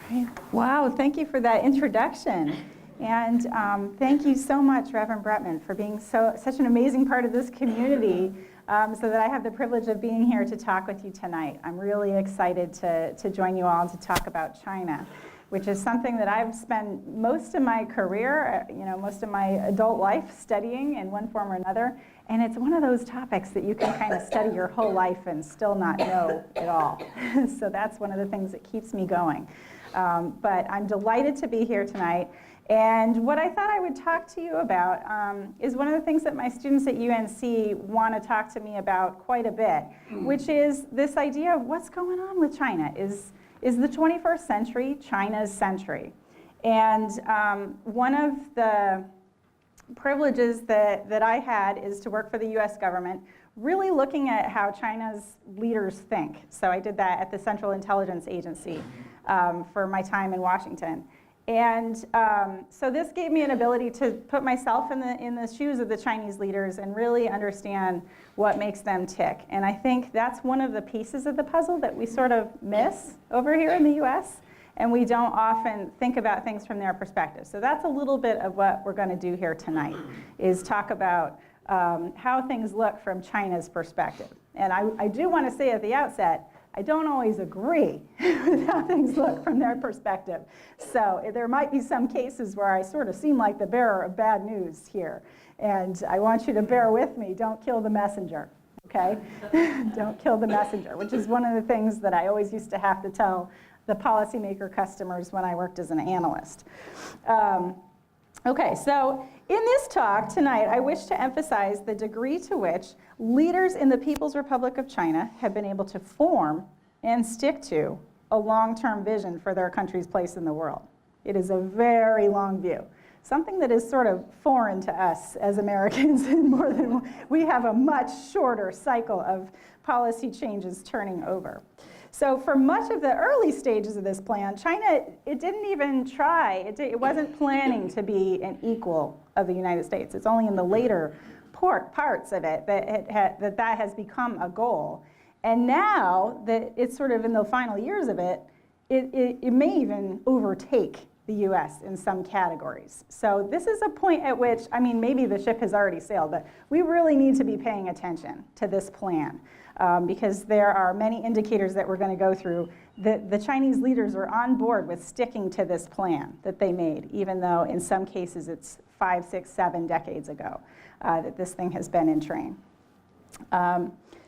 Great. Wow, thank you for that introduction. And thank you so much, Reverend Bretman, for being such an amazing part of this community so that I have the privilege of being here to talk with you tonight. I'm really excited to join you all to talk about China, which is something that I've spent most of my career, most of my adult life studying in one form or another. And it's one of those topics that you can kind of study your whole life and still not know it all. So that's one of the things that keeps me going. But I'm delighted to be here tonight. And what I thought I would talk to you about is one of the things that my students at UNC want to talk to me about quite a bit, which is this idea of what's going on with China. Is the 21st century China's century? And one of the privileges that I had is to work for the US government, really looking at how China's leaders think. So I did that at the Central Intelligence Agency for my time in Washington. And so this gave me an ability to put myself in the shoes of the Chinese leaders and really understand what makes them tick. And I think that's one of the pieces of the puzzle that we sort of miss over here in the US, and we don't often think about things from their perspective. So that's a little bit of what we're going to do here tonight, is talk about how things look from China's perspective. And I do want to say at the outset, I don't always agree with how things look from their perspective. So there might be some cases where I sort of seem like the bearer of bad news here. And I want you to bear with me. Don't kill the messenger, okay? Don't kill the messenger, which is one of the things that I always used to have to tell the policymaker customers when I worked as an analyst. Okay, so in this talk tonight, I wish to emphasize the degree to which leaders in the People's Republic of China have been able to form and stick to a long-term vision for their country's place in the world. It is a very long view, something that is sort of foreign to us as Americans, and more than we have a much shorter cycle of policy changes turning over. So for much of the early stages of this plan, China, it didn't even try. It wasn't planning to be an equal of the United States. It's only in the later parts of it that has become a goal. And now that it's sort of in the final years of it, it may even overtake the US in some categories. So this is a point at which, I mean, maybe the ship has already sailed, but we really need to be paying attention to this plan. Because there are many indicators that we're going to go through that the Chinese leaders are on board with sticking to this plan that they made, even though in some cases it's 5, 6, 7 decades ago that this thing has been in train.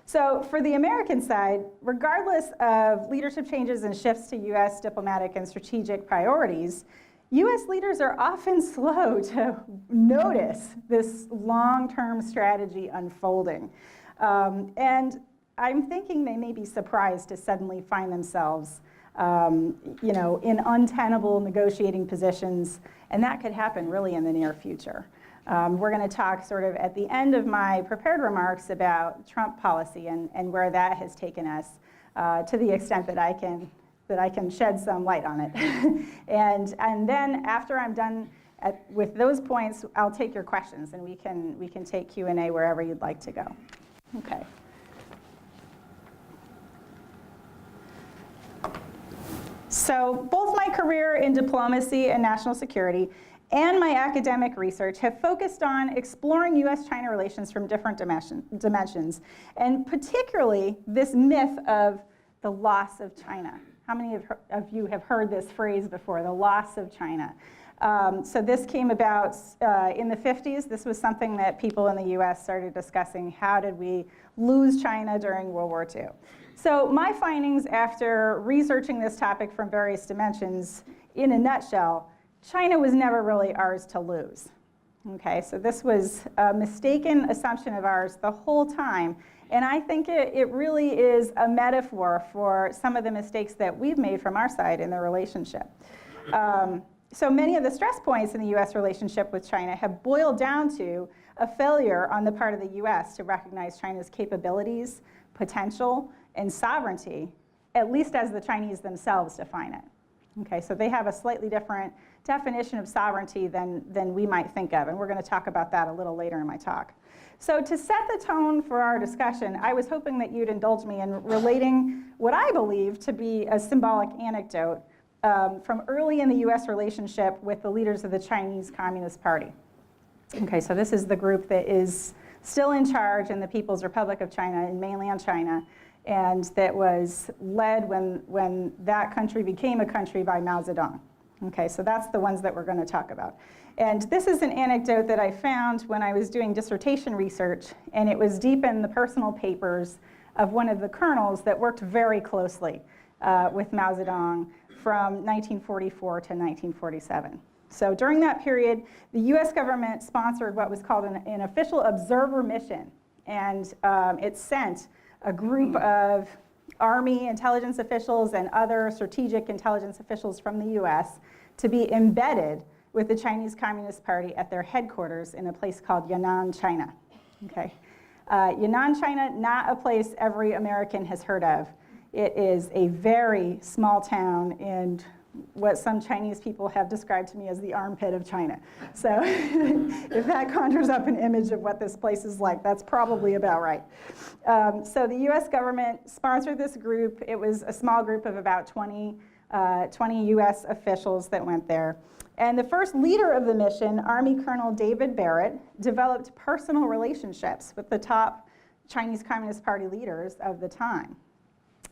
So for the American side, regardless of leadership changes and shifts to US diplomatic and strategic priorities, US leaders are often slow to notice this long-term strategy unfolding. And I'm thinking they may be surprised to suddenly find themselves in untenable negotiating positions, and that could happen really in the near future. We're going to talk sort of at the end of my prepared remarks about Trump policy and where that has taken us to the extent that I can shed some light on it. and then after I'm done with those points, I'll take your questions, and we can take Q&A wherever you'd like to go. Okay. So both my career in diplomacy and national security and my academic research have focused on exploring US-China relations from different dimensions, and particularly this myth of the loss of China. How many of you have heard this phrase before, the loss of China? So this came about in the 50s. This was something that people in the US started discussing. How did we lose China during World War II? So my findings after researching this topic from various dimensions, in a nutshell, China was never really ours to lose. Okay, so this was a mistaken assumption of ours the whole time. And I think it really is a metaphor for some of the mistakes that we've made from our side in the relationship. So many of the stress points in the US relationship with China have boiled down to a failure on the part of the US to recognize China's capabilities, potential, and sovereignty, at least as the Chinese themselves define it. Okay, so they have a slightly different definition of sovereignty than we might think of, and we're going to talk about that a little later in my talk. So to set the tone for our discussion, I was hoping that you'd indulge me in relating what I believe to be a symbolic anecdote from early in the US relationship with the leaders of the Chinese Communist Party. Okay, so this is the group that is still in charge in the People's Republic of China in mainland China, and that was led when that country became a country by Mao Zedong. Okay, so that's the ones that we're going to talk about. And this is an anecdote that I found when I was doing dissertation research, and it was deep in the personal papers of one of the colonels that worked very closely with Mao Zedong from 1944 to 1947. So during that period, the US government sponsored what was called an official observer mission, and it sent a group of Army intelligence officials and other strategic intelligence officials from the US to be embedded with the Chinese Communist Party at their headquarters in a place called Yan'an, China. Okay. Yan'an, China, not a place every American has heard of. It is a very small town in what some Chinese people have described to me as the armpit of China. So if that conjures up an image of what this place is like, that's probably about right. So the US government sponsored this group. It was a small group of about 20 US officials that went there. And the first leader of the mission, Army Colonel David Barrett, developed personal relationships with the top Chinese Communist Party leaders of the time.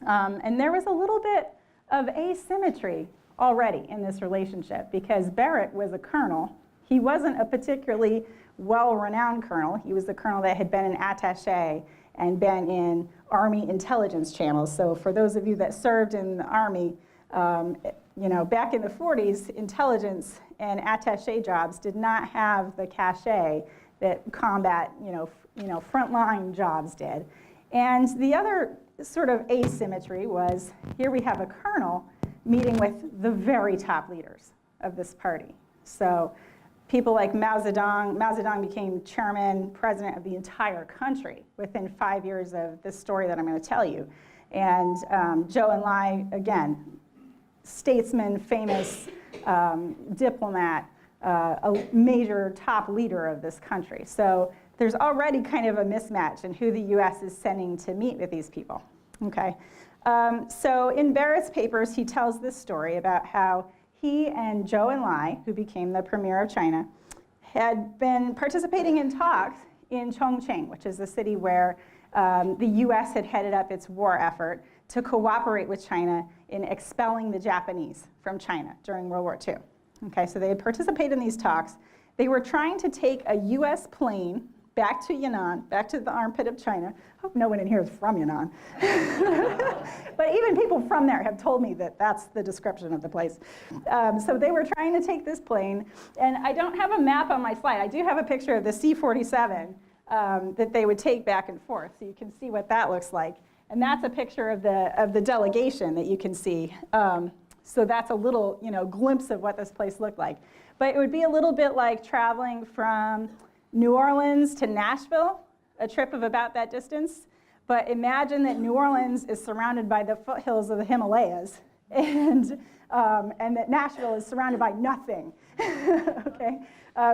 And there was a little bit of asymmetry already in this relationship because Barrett was a colonel. He wasn't a particularly well-renowned colonel. He was the colonel that had been an attaché and been in Army intelligence channels. So for those of you that served in the Army, you know, back in the 40s, intelligence and attaché jobs did not have the cachet that combat, frontline jobs did. And the other sort of asymmetry was, here we have a colonel meeting with the very top leaders of this party. So people like Mao Zedong became chairman, president of the entire country within 5 years of this story that I'm going to tell you. And Zhou Enlai, again, statesman, famous diplomat, a major top leader of this country. So there's already kind of a mismatch in who the US is sending to meet with these people. Okay. So in Barrett's papers, he tells this story about how he and Zhou Enlai, who became the premier of China, had been participating in talks in Chongqing, which is the city where the US had headed up its war effort to cooperate with China in expelling the Japanese from China during World War II. Okay, so they had participated in these talks. They were trying to take a US plane back to Yan'an, back to the armpit of China. I hope no one in here is from Yan'an. But even people from there have told me that that's the description of the place. So they were trying to take this plane, and I don't have a map on my slide. I do have a picture of the C-47 that they would take back and forth, so you can see what that looks like. And that's a picture of the delegation that you can see. So that's a little, glimpse of what this place looked like. But it would be a little bit like traveling from New Orleans to Nashville, a trip of about that distance. But imagine that New Orleans is surrounded by the foothills of the Himalayas, and that Nashville is surrounded by nothing. Okay,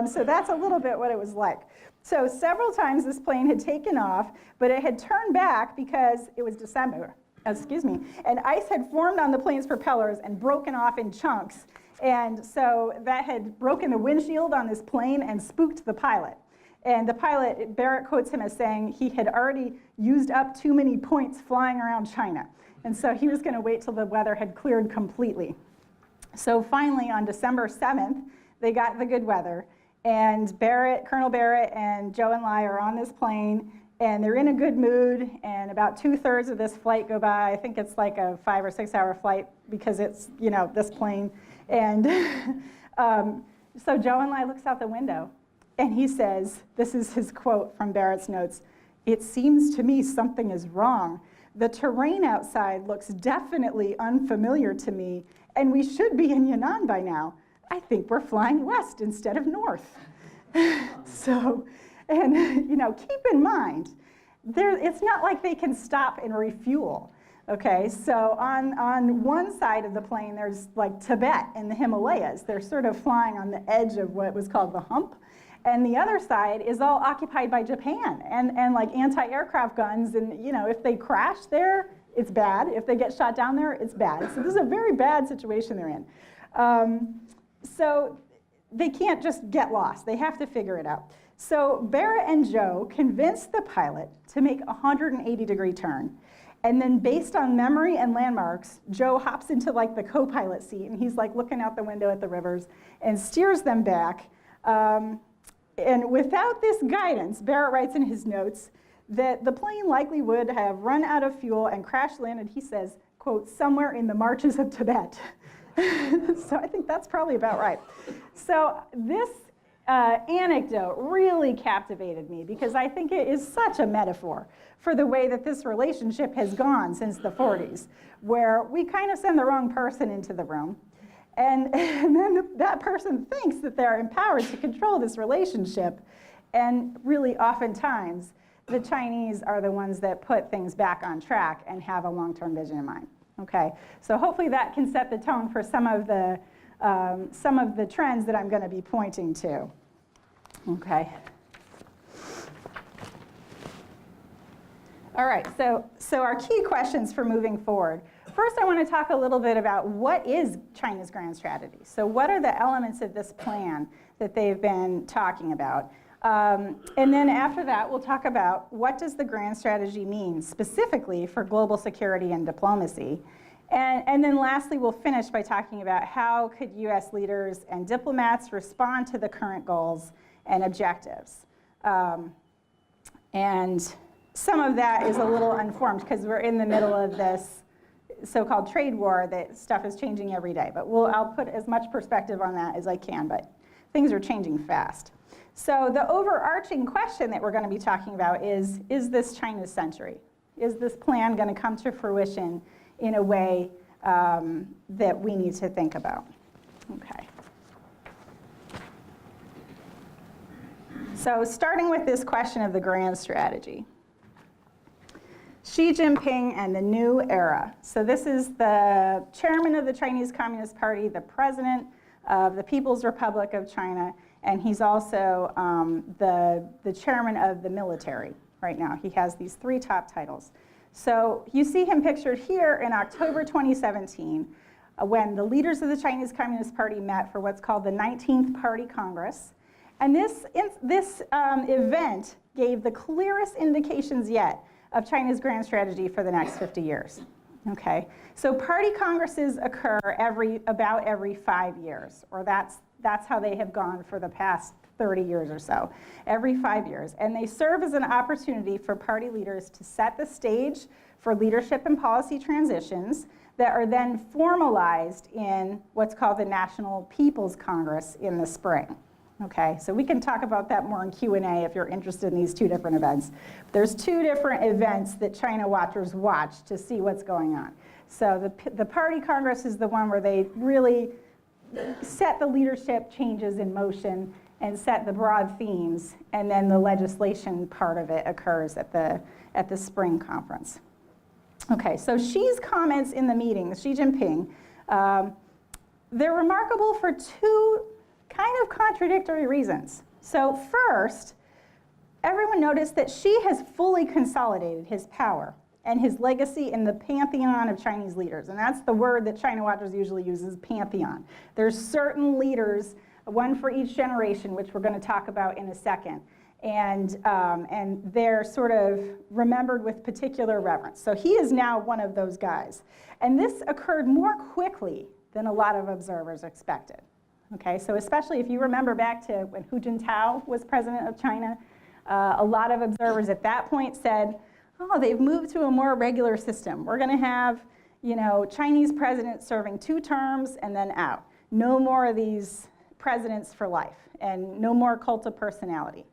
so that's a little bit what it was like. So several times this plane had taken off, but it had turned back because it was December, and ice had formed on the plane's propellers and broken off in chunks. And so that had broken the windshield on this plane and spooked the pilot. And the pilot, Barrett quotes him as saying he had already used up too many points flying around China. And so he was going to wait till the weather had cleared completely. So finally, on December 7th, they got the good weather. And Colonel Barrett and Zhou Enlai are on this plane, and they're in a good mood. And about 2/3 of this flight go by. I think it's like a 5 or 6 hour flight because it's, this plane. And so Zhou Enlai looks out the window, and he says, this is his quote from Barrett's notes, "It seems to me something is wrong. The terrain outside looks definitely unfamiliar to me, and we should be in Yan'an by now. I think we're flying west instead of north." So, and keep in mind, it's not like they can stop and refuel. Okay, so on one side of the plane, there's like Tibet and the Himalayas. They're sort of flying on the edge of what was called the hump. And the other side is all occupied by Japan and like anti-aircraft guns. And if they crash there, it's bad. If they get shot down there, it's bad. So this is a very bad situation they're in. So they can't just get lost. They have to figure it out. So Barrett and Joe convinced the pilot to make a 180-degree turn. And then based on memory and landmarks, Joe hops into like the co-pilot seat, and he's like looking out the window at the rivers and steers them back. And without this guidance, Barrett writes in his notes that the plane likely would have run out of fuel and crash landed, he says, quote, somewhere in the marches of Tibet. So I think that's probably about right. So this anecdote really captivated me because I think it is such a metaphor for the way that this relationship has gone since the 40s, where we kind of send the wrong person into the room, and then that person thinks that they're empowered to control this relationship, and really oftentimes the Chinese are the ones that put things back on track and have a long-term vision in mind. Okay, so hopefully that can set the tone for some of the trends that I'm going to be pointing to. Okay. All right, so our key questions for moving forward. First, I want to talk a little bit about what is China's grand strategy. So what are the elements of this plan that they've been talking about? And then after that, we'll talk about what does the grand strategy mean specifically for global security and diplomacy. And then lastly, we'll finish by talking about how could US leaders and diplomats respond to the current goals and objectives. And some of that is a little unformed because we're in the middle of this so-called trade war that stuff is changing every day. But I'll put as much perspective on that as I can, but things are changing fast. So the overarching question that we're going to be talking about is this China's century? Is this plan going to come to fruition in a way that we need to think about? Okay. So starting with this question of the grand strategy. Xi Jinping and the new era. So this is the chairman of the Chinese Communist Party, the president of the People's Republic of China, and he's also the chairman of the military right now. He has these three top titles. So you see him pictured here in October 2017 when the leaders of the Chinese Communist Party met for what's called the 19th Party Congress. And this event gave the clearest indications yet of China's grand strategy for the next 50 years. Okay, so party congresses occur about every 5 years, or that's how they have gone for the past 30 years or so, every 5 years. And they serve as an opportunity for party leaders to set the stage for leadership and policy transitions that are then formalized in what's called the National People's Congress in the spring. Okay, so we can talk about that more in Q&A if you're interested in these two different events. There's two different events that China watchers watch to see what's going on. So the Party Congress is the one where they really set the leadership changes in motion and set the broad themes, and then the legislation part of it occurs at the spring conference. Okay, so Xi's comments in the meeting, Xi Jinping, they're remarkable for two kind of contradictory reasons. So first, everyone noticed that Xi has fully consolidated his power and his legacy in the pantheon of Chinese leaders. And that's the word that China watchers usually use, is pantheon. There's certain leaders, one for each generation, which we're going to talk about in a second. And they're sort of remembered with particular reverence. So he is now one of those guys. And this occurred more quickly than a lot of observers expected. Okay, so especially if you remember back to when Hu Jintao was president of China, a lot of observers at that point said, oh, they've moved to a more regular system. We're going to have, Chinese presidents serving 2 terms and then out. No more of these presidents for life, and no more cult of personality.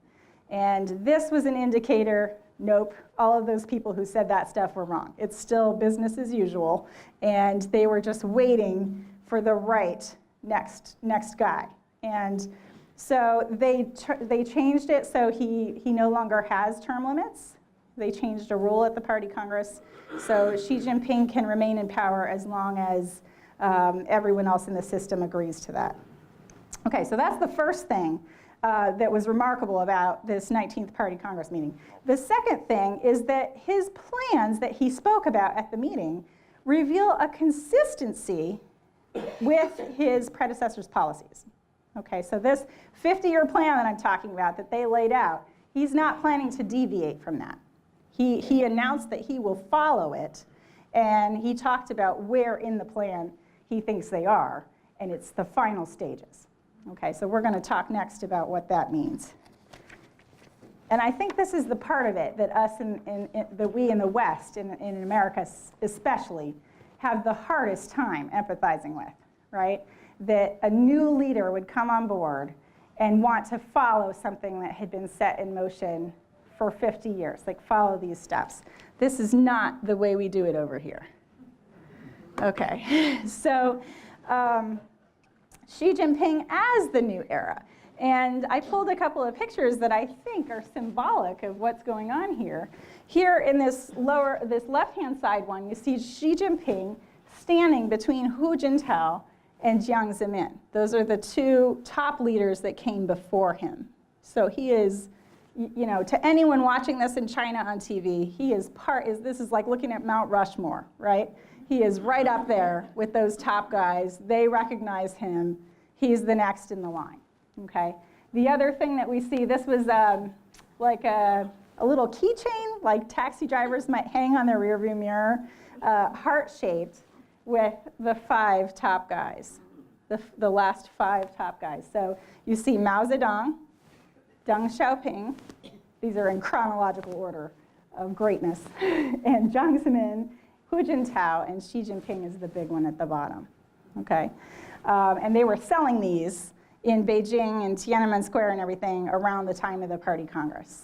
And this was an indicator, nope, all of those people who said that stuff were wrong. It's still business as usual, and they were just waiting for the right next guy. And so they changed it so he no longer has term limits. They changed a rule at the Party Congress, so Xi Jinping can remain in power as long as everyone else in the system agrees to that. Okay, so that's the first thing that was remarkable about this 19th Party Congress meeting. The second thing is that his plans that he spoke about at the meeting reveal a consistency with his predecessor's policies. Okay, so this 50-year plan that I'm talking about that they laid out, he's not planning to deviate from that. He announced that he will follow it, and he talked about where in the plan he thinks they are, and it's the final stages. Okay, so we're going to talk next about what that means. And I think this is the part of it that us, that we in the West, in America especially, have the hardest time empathizing with, right? That a new leader would come on board and want to follow something that had been set in motion for 50 years, like follow these steps. This is not the way we do it over here. Okay, so Xi Jinping as the new era. And I pulled a couple of pictures that I think are symbolic of what's going on here. Here in this left-hand side one, you see Xi Jinping standing between Hu Jintao and Jiang Zemin. Those are the two top leaders that came before him. So he is, you know, to anyone watching this in China on TV, this is like looking at Mount Rushmore, right? He is right up there with those top guys. They recognize him. He's the next in the line, okay? The other thing that we see, this was like a little keychain, like taxi drivers might hang on their rearview mirror, heart-shaped with the 5 top guys, the last 5 top guys. So you see Mao Zedong, Deng Xiaoping, these are in chronological order of greatness, and Jiang Zemin, Hu Jintao, and Xi Jinping is the big one at the bottom, okay? And they were selling these in Beijing and Tiananmen Square and everything around the time of the Party Congress,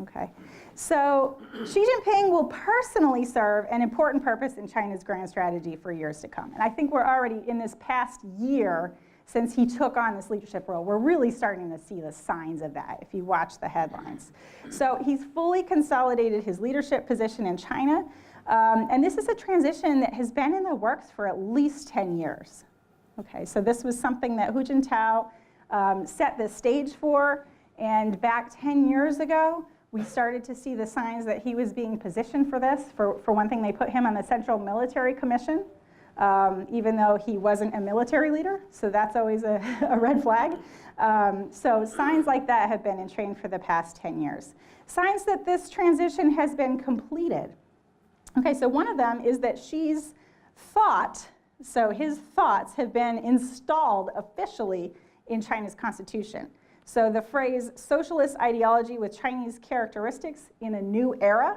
okay? So Xi Jinping will personally serve an important purpose in China's grand strategy for years to come. And I think we're already in this past year since he took on this leadership role, we're really starting to see the signs of that if you watch the headlines. So he's fully consolidated his leadership position in China. And this is a transition that has been in the works for at least 10 years. Okay, so this was something that Hu Jintao set the stage for. And back 10 years ago, we started to see the signs that he was being positioned for this. For one thing, they put him on the Central Military Commission, even though he wasn't a military leader. So that's always a red flag. So signs like that have been in train for the past 10 years. Signs that this transition has been completed. Okay, so one of them is that Xi's thought, so his thoughts have been installed officially in China's constitution. So the phrase socialist ideology with Chinese characteristics in a new era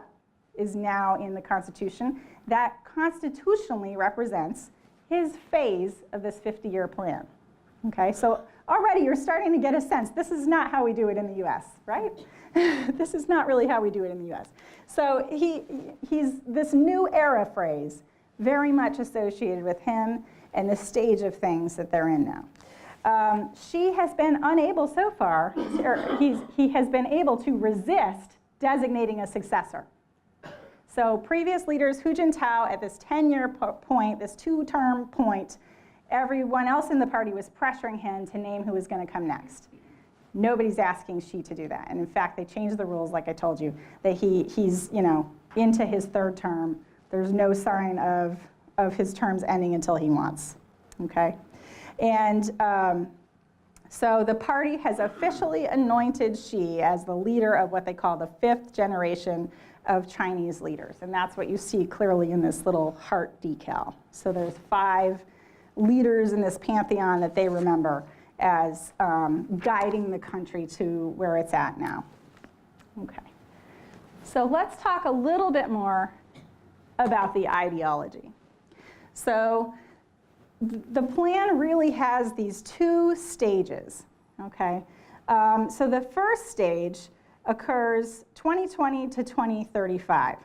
is now in the constitution. That constitutionally represents his phase of this 50-year plan. Okay, so already you're starting to get a sense, this is not how we do it in the US, right? This is not really how we do it in the US. So he's this new era phrase, very much associated with him and the stage of things that they're in now. Xi has been unable so far, or he has been able to resist designating a successor. So previous leaders, Hu Jintao at this 10-year point, this 2-term point, everyone else in the party was pressuring him to name who was going to come next. Nobody's asking Xi to do that. And in fact, they changed the rules, like I told you, that he's into his 3rd term. There's no sign of his terms ending until he wants, okay? And so the party has officially anointed Xi as the leader of what they call the 5th generation of Chinese leaders. And that's what you see clearly in this little heart decal. So there's 5 leaders in this pantheon that they remember as guiding the country to where it's at now. Okay. So let's talk a little bit more about the ideology. So the plan really has these 2 stages, okay? So the first stage occurs 2020 to 2035,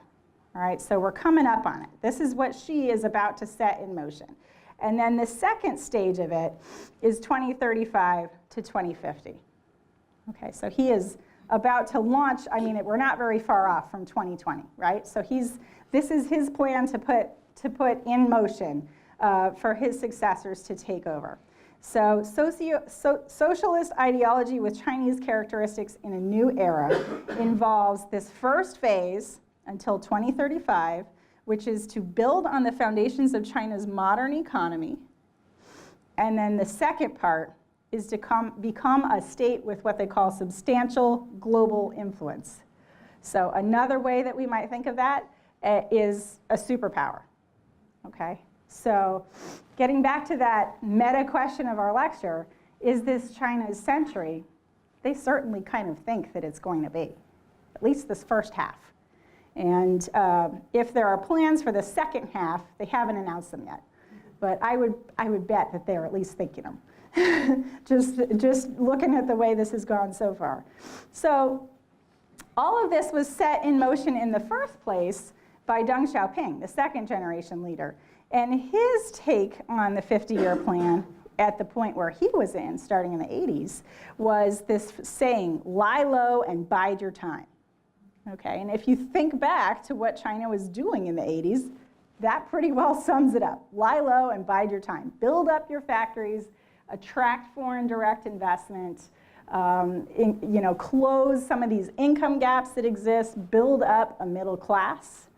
all right? So we're coming up on it. This is what Xi is about to set in motion. And then the second stage of it is 2035 to 2050. Okay, so he is about to launch, I mean, we're not very far off from 2020, right? So this is his plan to put in motion for his successors to take over. So, socialist ideology with Chinese characteristics in a new era involves this first phase until 2035, which is to build on the foundations of China's modern economy. And then the second part is to become a state with what they call substantial global influence. So another way that we might think of that is a superpower, okay? So getting back to that meta question of our lecture, is this China's century? They certainly kind of think that it's going to be, at least this first half. And if there are plans for the second half, they haven't announced them yet. But I would bet that they're at least thinking them. just looking at the way this has gone so far. So all of this was set in motion in the first place by Deng Xiaoping, the second generation leader. And his take on the 50-year plan at the point where he was in, starting in the 80s, was this saying, lie low and bide your time. Okay, and if you think back to what China was doing in the 80s, that pretty well sums it up. Lie low and bide your time. Build up your factories, attract foreign direct investment, close some of these income gaps that exist, build up a middle class.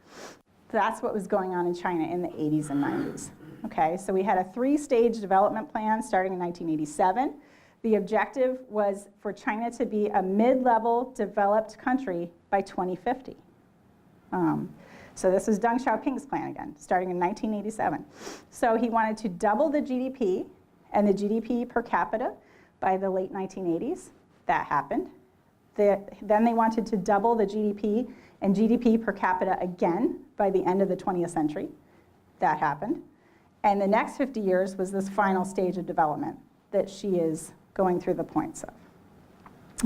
That's what was going on in China in the 80s and 90s. Okay, so we had a 3-stage development plan starting in 1987. The objective was for China to be a mid-level developed country by 2050. So this was Deng Xiaoping's plan again, starting in 1987. So he wanted to double the GDP and the GDP per capita by the late 1980s. That happened. Then they wanted to double the GDP and GDP per capita again by the end of the 20th century. That happened. And the next 50 years was this final stage of development that she is going through the points of.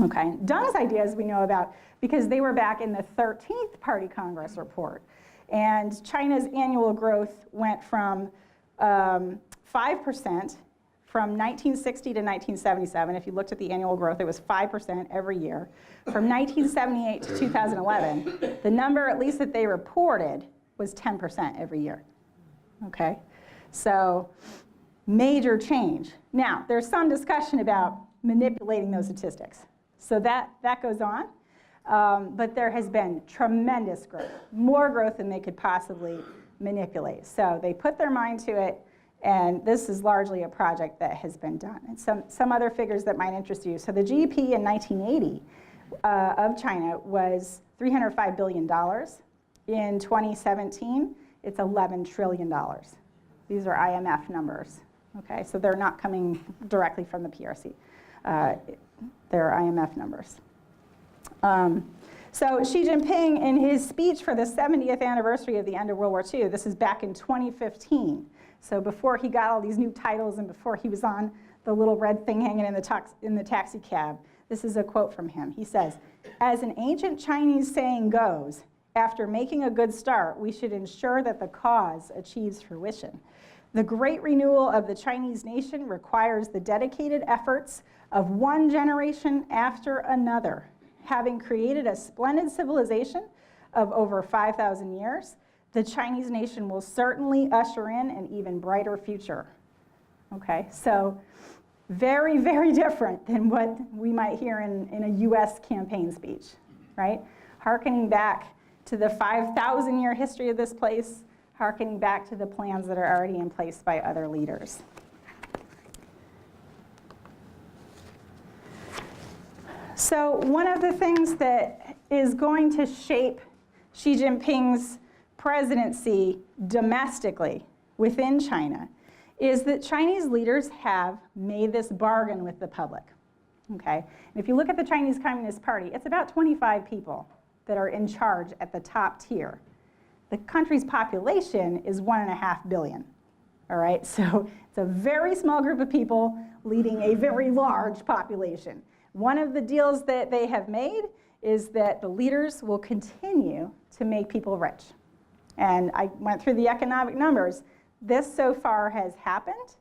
Okay, Deng's ideas we know about because they were back in the 13th Party Congress report. And China's annual growth went from 5% from 1960 to 1977. If you looked at the annual growth, it was 5% every year. From 1978 to 2011, the number, at least that they reported, was 10% every year. Okay, so major change. Now, there's some discussion about manipulating those statistics. So that goes on. But there has been tremendous growth, more growth than they could possibly manipulate. So they put their mind to it, and this is largely a project that has been done. And some other figures that might interest you. So the GDP in 1980 of China was $305 billion. In 2017, it's $11 trillion. These are IMF numbers. Okay, so they're not coming directly from the PRC. They're IMF numbers. So Xi Jinping, in his speech for the 70th anniversary of the end of World War II, this is back in 2015, so before he got all these new titles and before he was on the little red thing hanging in the taxi cab, this is a quote from him. He says, "As an ancient Chinese saying goes, after making a good start, we should ensure that the cause achieves fruition. The great renewal of the Chinese nation requires the dedicated efforts of one generation after another. Having created a splendid civilization of over 5,000 years, the Chinese nation will certainly usher in an even brighter future." Okay, so very, very different than what we might hear in a US campaign speech, right? Harkening back to the 5,000-year history of this place, harkening back to the plans that are already in place by other leaders. So one of the things that is going to shape Xi Jinping's presidency domestically within China is that Chinese leaders have made this bargain with the public. Okay? And if you look at the Chinese Communist Party, it's about 25 people that are in charge at the top tier. The country's population is 1.5 billion. All right? So it's a very small group of people leading a very large population. One of the deals that they have made is that the leaders will continue to make people rich. And I went through the economic numbers. This so far has happened,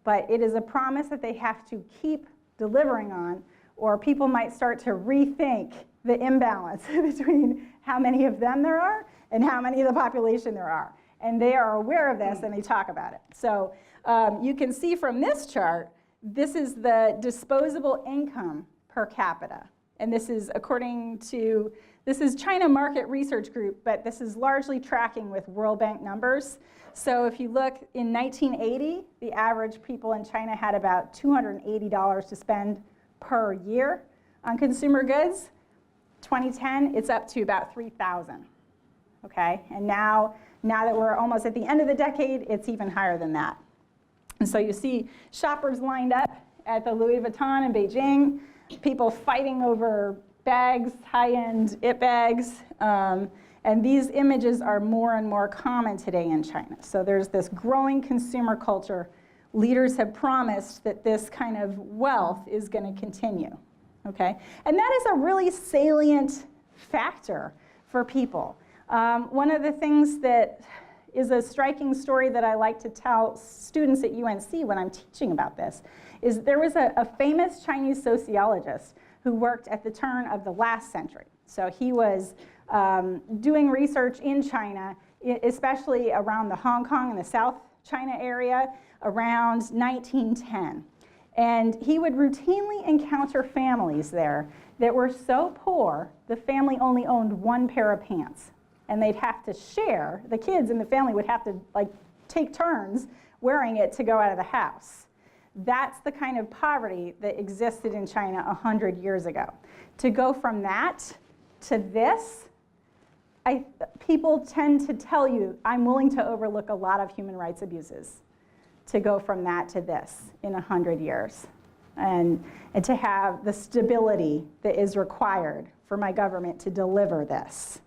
but it is a promise that they have to keep delivering on, or people might start to rethink the imbalance between how many of them there are and how many of the population there are. And they are aware of this and they talk about it. So you can see from this chart this is the disposable income per capita. And this is according to, this is China Market Research Group, but this is largely tracking with World Bank numbers. So if you look in 1980, the average people in China had about $280 to spend per year on consumer goods. 2010, it's up to about $3,000, okay? And now that we're almost at the end of the decade, it's even higher than that. And so you see shoppers lined up at the Louis Vuitton in Beijing, people fighting over bags, high-end it bags, and these images are more and more common today in China. So there's this growing consumer culture. Leaders have promised that this kind of wealth is going to continue, okay? And that is a really salient factor for people. One of the things that is a striking story that I like to tell students at UNC when I'm teaching about this is there was a famous Chinese sociologist who worked at the turn of the last century. So he was doing research in China, especially around the Hong Kong and the South China area around 1910. And he would routinely encounter families there that were so poor, the family only owned one pair of pants. And they'd have to share, the kids in the family would have to take turns wearing it to go out of the house. That's the kind of poverty that existed in China 100 years ago. To go from that to this, people tend to tell you, I'm willing to overlook a lot of human rights abuses to go from that to this in 100 years. And to have the stability that is required for my government to deliver this.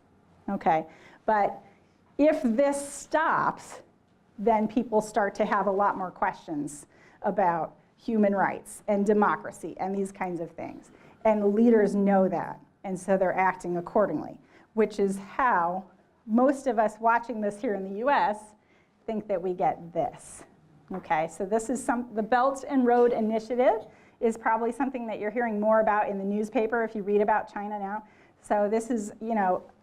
Okay, but if this stops, then people start to have a lot more questions about human rights and democracy and these kinds of things. And leaders know that, and so they're acting accordingly, which is how most of us watching this here in the US think that we get this. Okay, so this is the Belt and Road Initiative is probably something that you're hearing more about in the newspaper if you read about China now. So this is,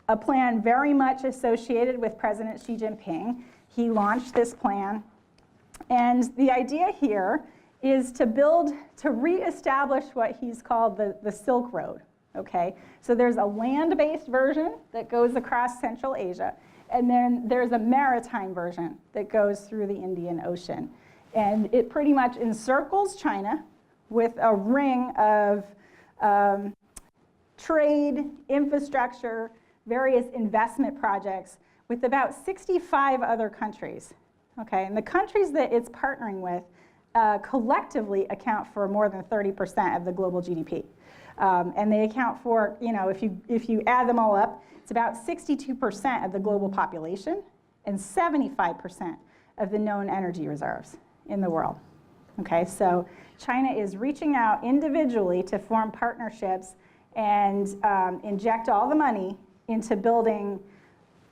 a plan very much associated with President Xi Jinping. He launched this plan. And the idea here is to reestablish what he's called the Silk Road, okay? So there's a land-based version that goes across Central Asia, and then there's a maritime version that goes through the Indian Ocean. And it pretty much encircles China with a ring of trade, infrastructure, various investment projects with about 65 other countries, okay? And the countries that it's partnering with collectively account for more than 30% of the global GDP. And they account for, if you add them all up, it's about 62% of the global population and 75% of the known energy reserves in the world, okay? So China is reaching out individually to form partnerships and inject all the money into building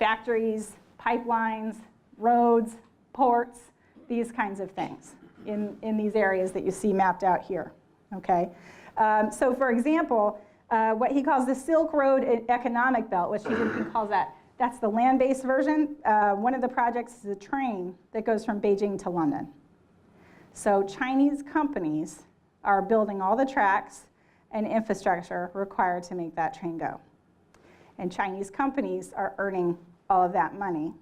factories, pipelines, roads, ports, these kinds of things in these areas that you see mapped out here, okay? So for example, what he calls the Silk Road Economic Belt, which Xi Jinping calls that's the land-based version. One of the projects is a train that goes from Beijing to London. So Chinese companies are building all the tracks and infrastructure required to make that train go. And Chinese companies are earning all of that money,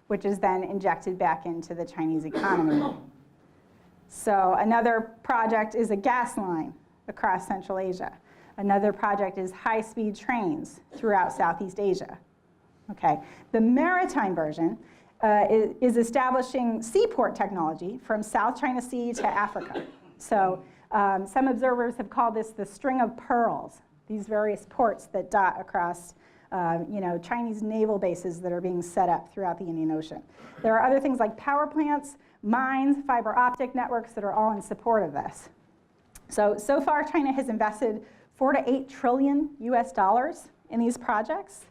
which is then injected back into the Chinese economy. So another project is a gas line across Central Asia. Another project is high-speed trains throughout Southeast Asia. Okay. The maritime version is establishing seaport technology from South China Sea to Africa. So some observers have called this the string of pearls, these various ports that dot across Chinese naval bases that are being set up throughout the Indian Ocean. There are other things like power plants, mines, fiber optic networks that are all in support of this. So far, China has invested $4 to $8 trillion US in these projects,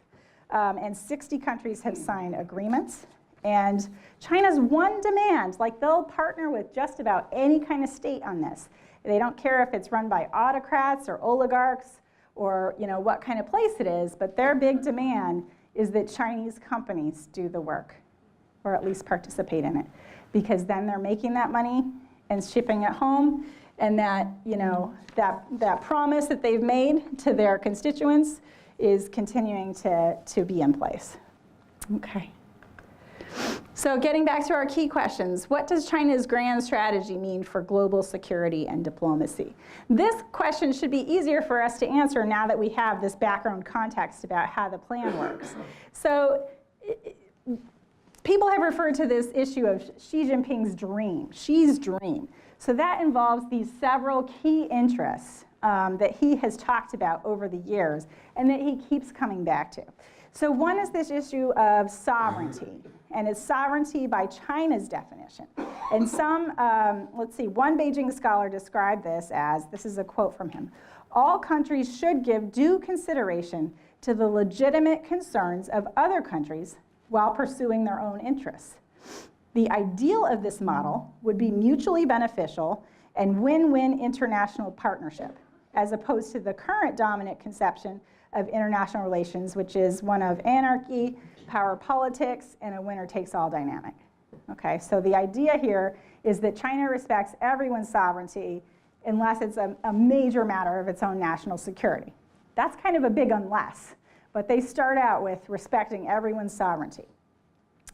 and 60 countries have signed agreements. And China's one demand, they'll partner with just about any kind of state on this. They don't care if it's run by autocrats or oligarchs or what kind of place it is, but their big demand is that Chinese companies do the work, or at least participate in it, because then they're making that money and shipping it home, and that, you know, that promise that they've made to their constituents is continuing to be in place. Okay. So getting back to our key questions, what does China's grand strategy mean for global security and diplomacy? This question should be easier for us to answer now that we have this background context about how the plan works. So people have referred to this issue of Xi Jinping's dream, Xi's dream. So that involves these several key interests that he has talked about over the years and that he keeps coming back to. So one is this issue of sovereignty, and it's sovereignty by China's definition. And some, let's see, one Beijing scholar described this as, this is a quote from him, all countries should give due consideration to the legitimate concerns of other countries while pursuing their own interests. The ideal of this model would be mutually beneficial and win-win international partnership, as opposed to the current dominant conception of international relations, which is one of anarchy, power politics, and a winner-takes-all dynamic. Okay, so the idea here is that China respects everyone's sovereignty unless it's a major matter of its own national security. That's kind of a big unless, but they start out with respecting everyone's sovereignty.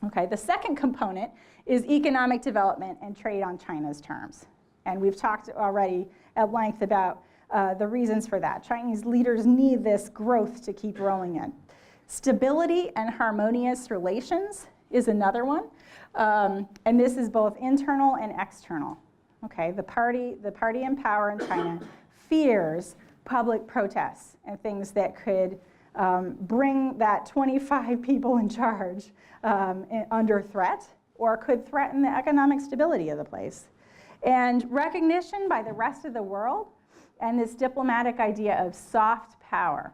Okay, the second component is economic development and trade on China's terms. And we've talked already at length about the reasons for that. Chinese leaders need this growth to keep rolling in. Stability and harmonious relations is another one. And this is both internal and external. Okay, the party in power in China fears public protests and things that could bring that 25 people in charge under threat, or could threaten the economic stability of the place. And recognition by the rest of the world, and this diplomatic idea of soft power.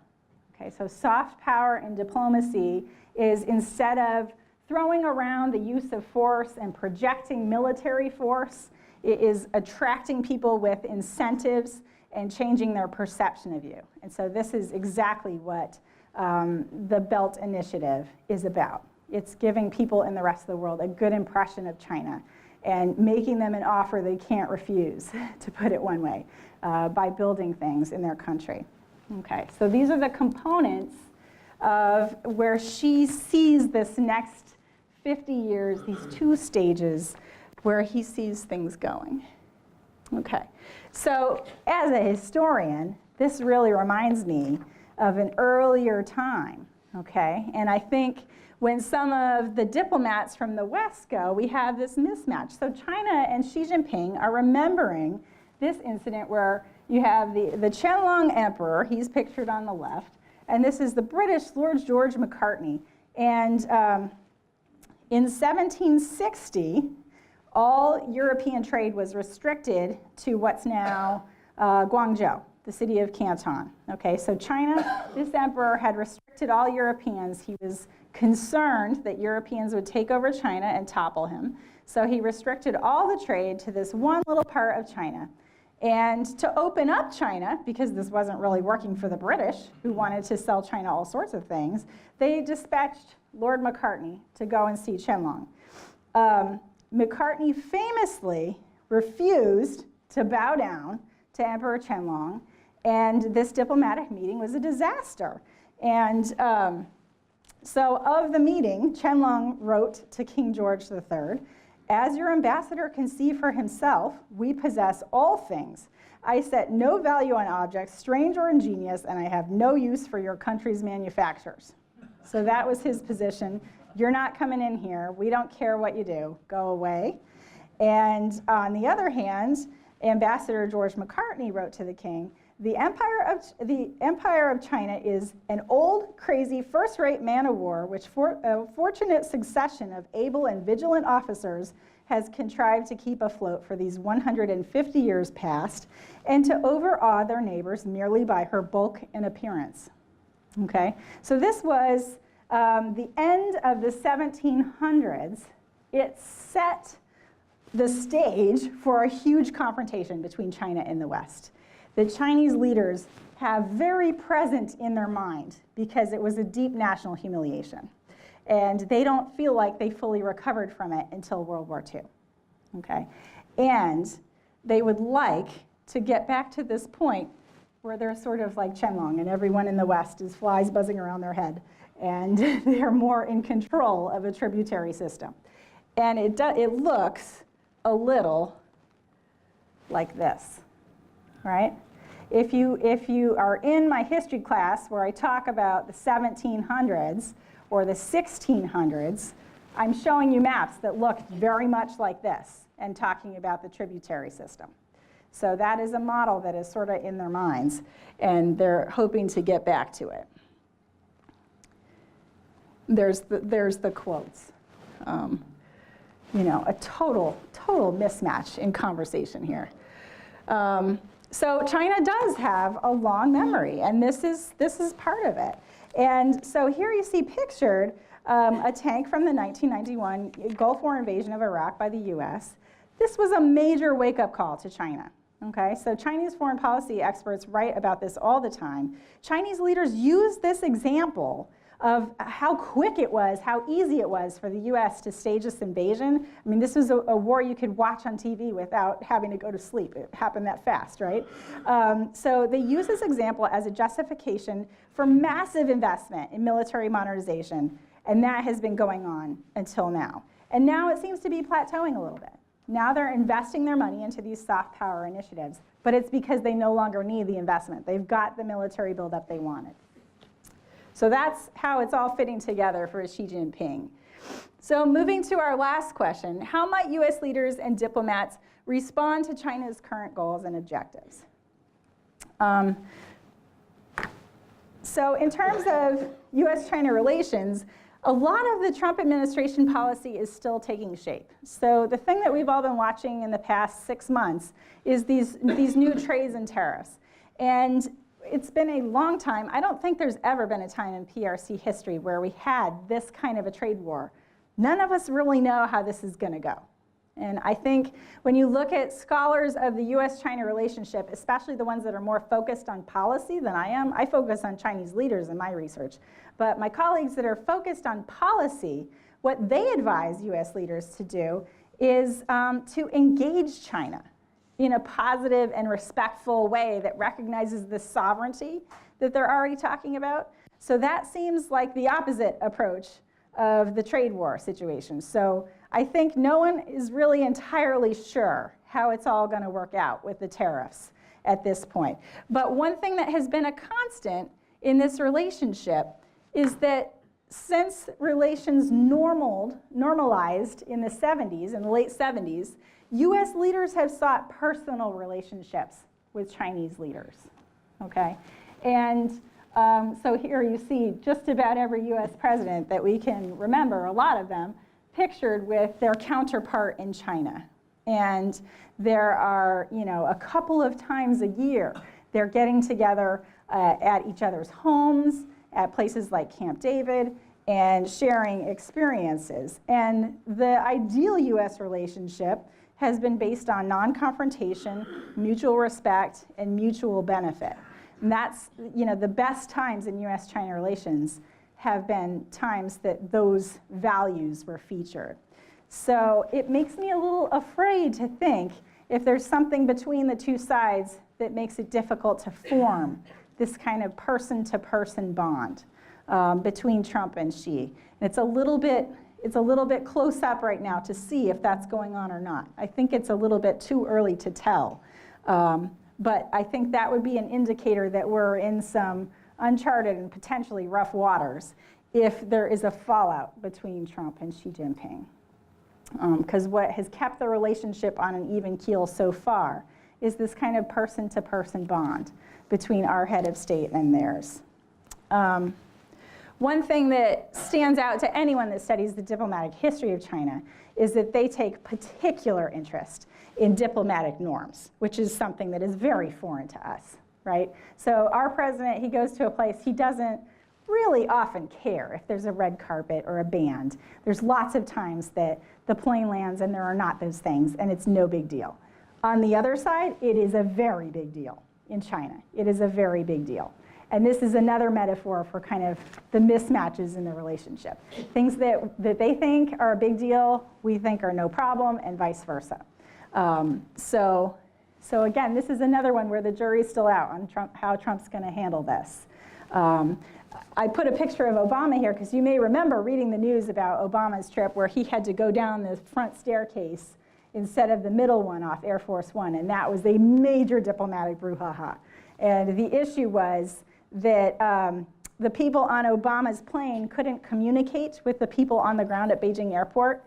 Okay, so soft power in diplomacy is, instead of throwing around the use of force and projecting military force, it is attracting people with incentives and changing their perception of you. And so this is exactly what the Belt Initiative is about. It's giving people in the rest of the world a good impression of China and making them an offer they can't refuse, to put it one way, by building things in their country. Okay, so these are the components of where Xi sees this next 50 years, these two stages where he sees things going. Okay, so as a historian, this really reminds me of an earlier time, okay? And I think when some of the diplomats from the West go, we have this mismatch. So China and Xi Jinping are remembering this incident where you have the Qianlong Emperor, he's pictured on the left, and this is the British Lord George Macartney. And in 1760, all European trade was restricted to what's now Guangzhou, the city of Canton. Okay, so China, this emperor had restricted all Europeans. He was concerned that Europeans would take over China and topple him. So he restricted all the trade to this one little part of China. And to open up China, because this wasn't really working for the British, who wanted to sell China all sorts of things, they dispatched Lord Macartney to go and see Qianlong. Macartney famously refused to bow down to Emperor Qianlong, and this diplomatic meeting was a disaster. And so of the meeting, Qianlong wrote to King George III, "As your ambassador can see for himself, we possess all things. I set no value on objects, strange or ingenious, and I have no use for your country's manufactures." So that was his position. You're not coming in here. We don't care what you do. Go away. And on the other hand, Ambassador George Macartney wrote to the king, the Empire of China is an old, crazy, first-rate man of war, which a fortunate succession of able and vigilant officers has contrived to keep afloat for these 150 years past, and to overawe their neighbors merely by her bulk and appearance. Okay, so this was the end of the 1700s. It set the stage for a huge confrontation between China and the West. The Chinese leaders have very present in their mind, because it was a deep national humiliation. And they don't feel like they fully recovered from it until World War II. Okay? And they would like to get back to this point where they're sort of like Qianlong and everyone in the West is flies buzzing around their head and they're more in control of a tributary system. And it looks a little like this, right? If you are in my history class where I talk about the 1700s or the 1600s, I'm showing you maps that look very much like this and talking about the tributary system. So that is a model that is sort of in their minds, and they're hoping to get back to it. There's the quotes. You know, a total mismatch in conversation here. So China does have a long memory, and this is part of it. And so here you see pictured a tank from the 1991 Gulf War invasion of Iraq by the US. This was a major wake-up call to China. Okay, so Chinese foreign policy experts write about this all the time. Chinese leaders use this example of how quick it was, how easy it was for the US to stage this invasion. I mean, this was a war you could watch on TV without having to go to sleep. It happened that fast, right? So they use this example as a justification for massive investment in military modernization, and that has been going on until now. And now it seems to be plateauing a little bit. Now they're investing their money into these soft power initiatives, but it's because they no longer need the investment. They've got the military buildup they wanted. So that's how it's all fitting together for Xi Jinping. So moving to our last question, how might US leaders and diplomats respond to China's current goals and objectives? So in terms of US-China relations, a lot of the Trump administration policy is still taking shape. So the thing that we've all been watching in the past 6 months is these new trades and tariffs. And it's been a long time. I don't think there's ever been a time in PRC history where we had this kind of a trade war. None of us really know how this is going to go. And I think when you look at scholars of the US-China relationship, especially the ones that are more focused on policy than I am, I focus on Chinese leaders in my research. But my colleagues that are focused on policy, what they advise US leaders to do is to engage China in a positive and respectful way that recognizes the sovereignty that they're already talking about. So that seems like the opposite approach of the trade war situation. So I think no one is really entirely sure how it's all going to work out with the tariffs at this point. But one thing that has been a constant in this relationship is that since relations normalized in the 70s, in the late 70s, US leaders have sought personal relationships with Chinese leaders, okay? And so here you see just about every US president that we can remember, a lot of them, pictured with their counterpart in China. And there are, you know, a couple of times a year, they're getting together at each other's homes, at places like Camp David, and sharing experiences. And the ideal US relationship has been based on non-confrontation, mutual respect, and mutual benefit. And that's, you know, the best times in US-China relations have been times that those values were featured. So it makes me a little afraid to think if there's something between the two sides that makes it difficult to form this kind of person-to-person bond between Trump and Xi. And it's a little bit close up right now to see if that's going on or not. I think it's a little bit too early to tell. But I think that would be an indicator that we're in some uncharted and potentially rough waters if there is a fallout between Trump and Xi Jinping. Because what has kept the relationship on an even keel so far is this kind of person-to-person bond between our head of state and theirs. One thing that stands out to anyone that studies the diplomatic history of China is that they take particular interest in diplomatic norms, which is something that is very foreign to us, right? So our president, he goes to a place, he doesn't really often care if there's a red carpet or a band. There's lots of times that the plane lands and there are not those things, and it's no big deal. On the other side, it is a very big deal in China. It is a very big deal. And this is another metaphor for kind of the mismatches in the relationship. Things that they think are a big deal, we think are no problem, and vice versa. So So again, this is another one where the jury's still out on how Trump's going to handle this. I put a picture of Obama here because you may remember reading the news about Obama's trip where he had to go down the front staircase instead of the middle one off Air Force One, and that was a major diplomatic brouhaha. And the issue was that the people on Obama's plane couldn't communicate with the people on the ground at Beijing airport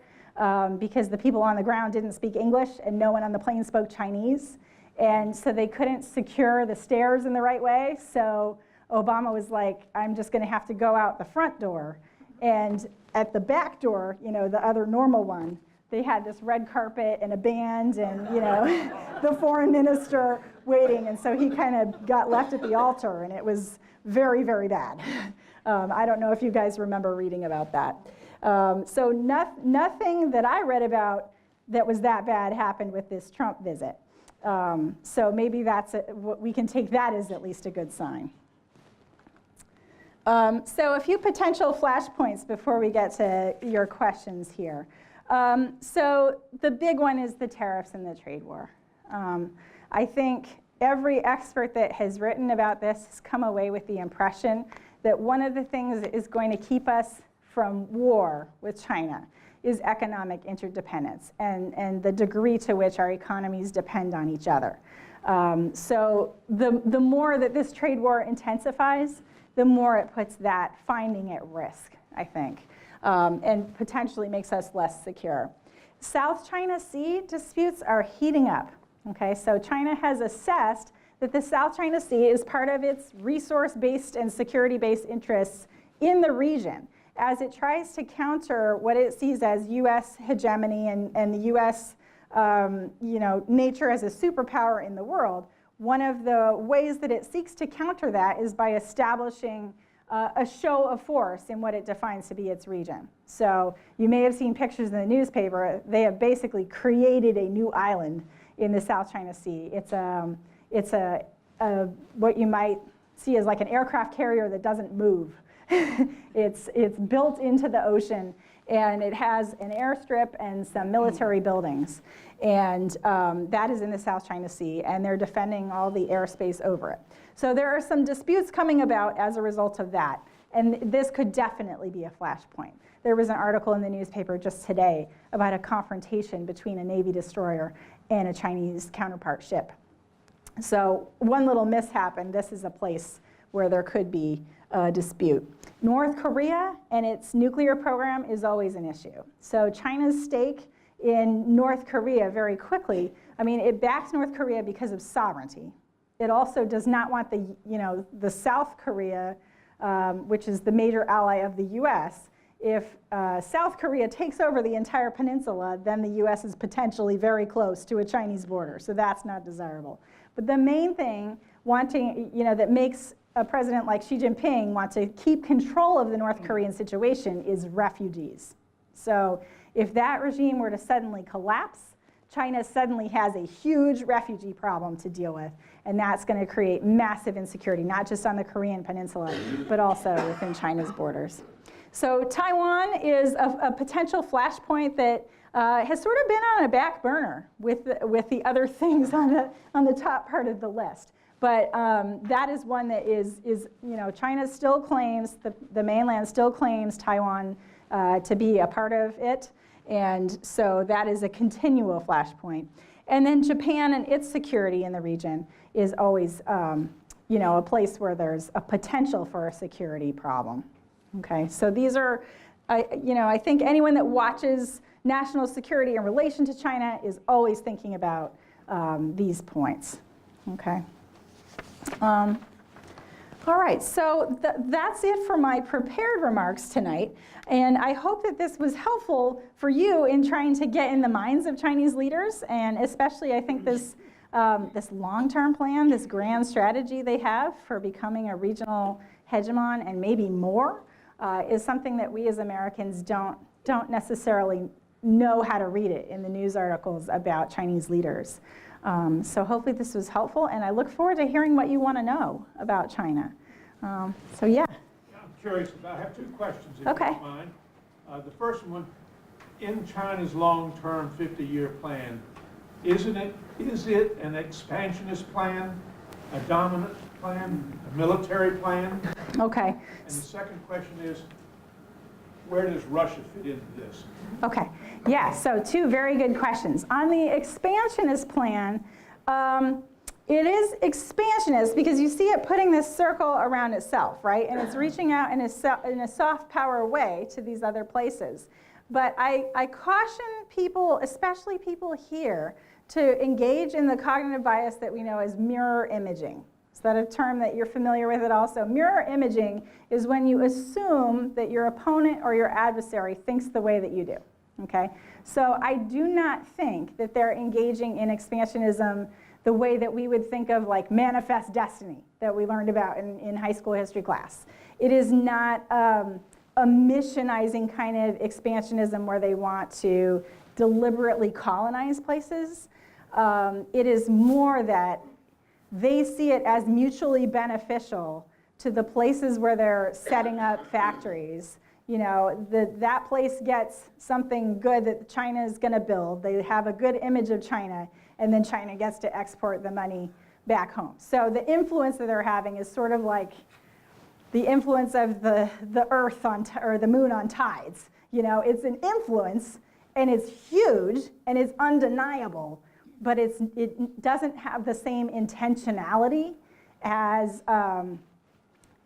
because the people on the ground didn't speak English and no one on the plane spoke Chinese. And so they couldn't secure the stairs in the right way. So Obama was like, I'm just going to have to go out the front door. And at the back door, you know, the other normal one, they had this red carpet and a band and, you know, the foreign minister waiting. And so he kind of got left at the altar, and it was very, very bad. I don't know if you guys remember reading about that. So nothing that I read about that was that bad happened with this Trump visit. So maybe we can take that as at least a good sign. So a few potential flashpoints before we get to your questions here. So the big one is the tariffs and the trade war. I think every expert that has written about this has come away with the impression that one of the things that is going to keep us from war with China is economic interdependence and the degree to which our economies depend on each other. So the more that this trade war intensifies, the more it puts that finding at risk, I think, and potentially makes us less secure. South China Sea disputes are heating up. Okay, so China has assessed that the South China Sea is part of its resource-based and security-based interests in the region as it tries to counter what it sees as U.S. hegemony and the U.S. Nature as a superpower in the world. One of the ways that it seeks to counter that is by establishing a show of force in what it defines to be its region. So you may have seen pictures in the newspaper. They have basically created a new island in the South China Sea. It's what you might see as like an aircraft carrier that doesn't move. It's built into the ocean, and it has an airstrip and some military buildings. And that is in the South China Sea, and they're defending all the airspace over it. So there are some disputes coming about as a result of that, and this could definitely be a flashpoint. There was an article in the newspaper just today about a confrontation between a Navy destroyer and a Chinese counterpart ship. So one little mishap, and this is a place where there could be a dispute. North Korea and its nuclear program is always an issue. So China's stake in North Korea very quickly, I mean, it backs North Korea because of sovereignty. It also does not want the South Korea, which is the major ally of the US. If South Korea takes over the entire peninsula, then the US is potentially very close to a Chinese border, so that's not desirable. But the main thing that makes a president like Xi Jinping want to keep control of the North Korean situation is refugees. So if that regime were to suddenly collapse, China suddenly has a huge refugee problem to deal with, and that's going to create massive insecurity, not just on the Korean peninsula, but also within China's borders. So Taiwan is a potential flashpoint that has sort of been on a back burner with the other things on the top part of the list. But that is one that is China still claims, the mainland still claims Taiwan to be a part of it. And so that is a continual flashpoint. And then Japan and its security in the region is always a place where there's a potential for a security problem. Okay, so these are, I think anyone that watches national security in relation to China is always thinking about these points. Okay. All right, so that's it for my prepared remarks tonight. And I hope that this was helpful for you in trying to get in the minds of Chinese leaders, and especially I think this long-term plan, this grand strategy they have for becoming a regional hegemon and maybe more, is something that we as Americans don't necessarily know how to read it in the news articles about Chinese leaders. So hopefully this was helpful, and I look forward to hearing what you want to know about China. So yeah. I'm curious. I have two questions, if you don't mind. The first one, in China's long-term 50-year plan, is it an expansionist plan, a dominant plan, a military plan? Okay. And the second question is, where does Russia fit into this? Okay, yeah, so two very good questions. On the expansionist plan, it is expansionist because you see it putting this circle around itself, right? And it's reaching out in a soft power way to these other places. But I caution people, especially people here, to engage in the cognitive bias that we know as mirror imaging. Is that a term that you're familiar with at all? So mirror imaging is when you assume that your opponent or your adversary thinks the way that you do, okay? So I do not think that they're engaging in expansionism the way that we would think of like manifest destiny that we learned about in high school history class. It is not a missionizing kind of expansionism where they want to deliberately colonize places. It is more that they see it as mutually beneficial to the places where they're setting up factories. You know, that place gets something good that China is going to build. They have a good image of China, and then China gets to export the money back home. So the influence that they're having is sort of like the influence of the earth on, or the moon on tides. You know, it's an influence, and it's huge, and it's undeniable, but it doesn't have the same intentionality as